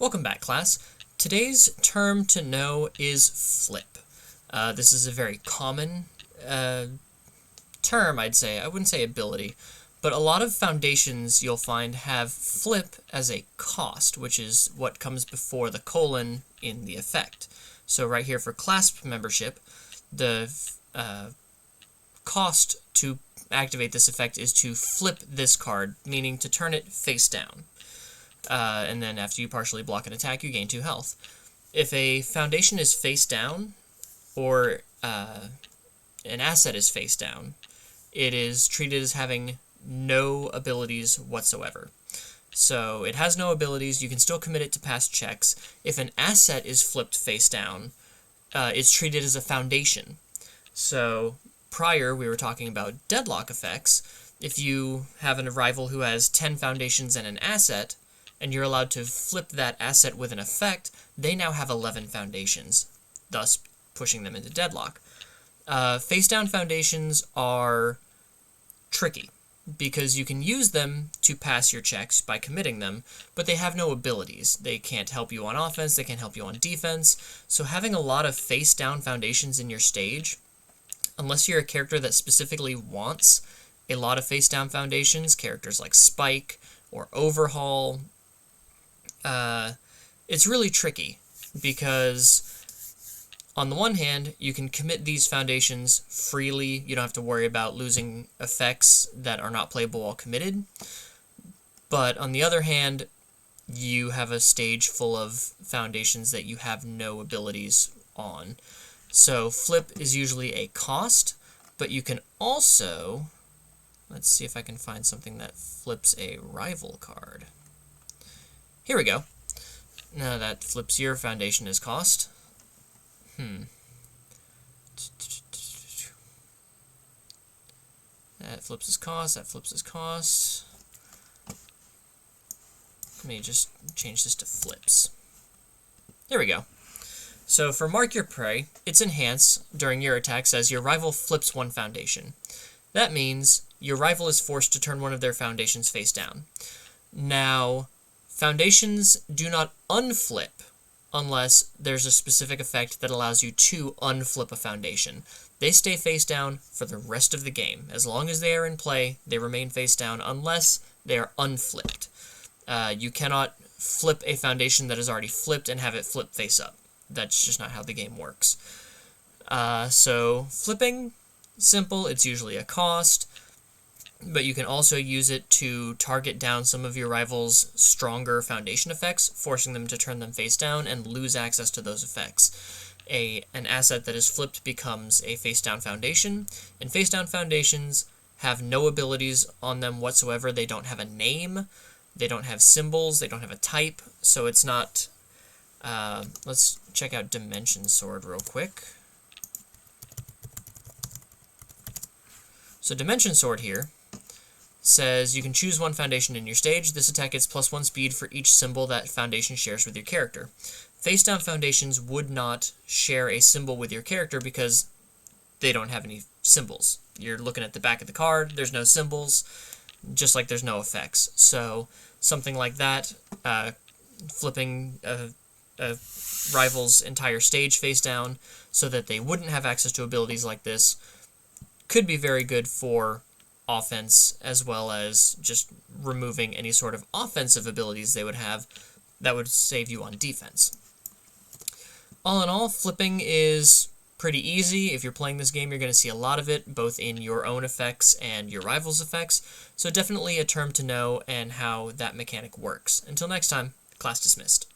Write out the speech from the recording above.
Welcome back, class. Today's term to know is flip. This is a very common term, I'd say. I wouldn't say ability, but a lot of foundations you'll find have flip as a cost, which is what comes before the colon in the effect. So right here for clasp membership, the cost to activate this effect is to flip this card, meaning to turn it face down. And then after you partially block an attack, you gain 2 health. If a foundation is face down, or an asset is face down, it is treated as having no abilities whatsoever. So it has no abilities, you can still commit it to pass checks. If an asset is flipped face down, it's treated as a foundation. So prior, we were talking about deadlock effects. If you have a rival who has 10 foundations and an asset, and you're allowed to flip that asset with an effect, they now have 11 foundations, thus pushing them into deadlock. Face-down foundations are tricky, because you can use them to pass your checks by committing them, but they have no abilities. They can't help you on offense, they can't help you on defense, so having a lot of face-down foundations in your stage, unless you're a character that specifically wants a lot of face-down foundations, characters like Spike or Overhaul, it's really tricky, because on the one hand, you can commit these foundations freely, you don't have to worry about losing effects that are not playable while committed, but on the other hand, you have a stage full of foundations that you have no abilities on. So flip is usually a cost, but you can also, let's see if I can find something that flips a rival card. Here we go. Now that flips your foundation as cost. That flips as cost, that flips as cost. Let me just change this to flips. There we go. So for Mark Your Prey, its enhance during your attack says your rival flips 1 foundation. That means your rival is forced to turn one of their foundations face down. Now, foundations do not unflip unless there's a specific effect that allows you to unflip a foundation. They stay face down for the rest of the game. As long as they are in play, they remain face down unless they are unflipped. You cannot flip a foundation that is already flipped and have it flip face up. That's just not how the game works. So flipping, simple, it's usually a cost, but you can also use it to target down some of your rivals' stronger foundation effects, forcing them to turn them face down and lose access to those effects. An asset that is flipped becomes a face-down foundation, and face-down foundations have no abilities on them whatsoever. They don't have a name, they don't have symbols, they don't have a type, so it's not... let's check out Dimension Sword real quick. So Dimension Sword here says you can choose 1 foundation in your stage. This attack gets +1 speed for each symbol that foundation shares with your character. Face-down foundations would not share a symbol with your character because they don't have any symbols. You're looking at the back of the card, there's no symbols, just like there's no effects. So something like that, flipping a rival's entire stage face down so that they wouldn't have access to abilities like this, could be very good for offense, as well as just removing any sort of offensive abilities they would have that would save you on defense. All in all, flipping is pretty easy. If you're playing this game, you're going to see a lot of it, both in your own effects and your rivals' effects, so definitely a term to know and how that mechanic works. Until next time, class dismissed.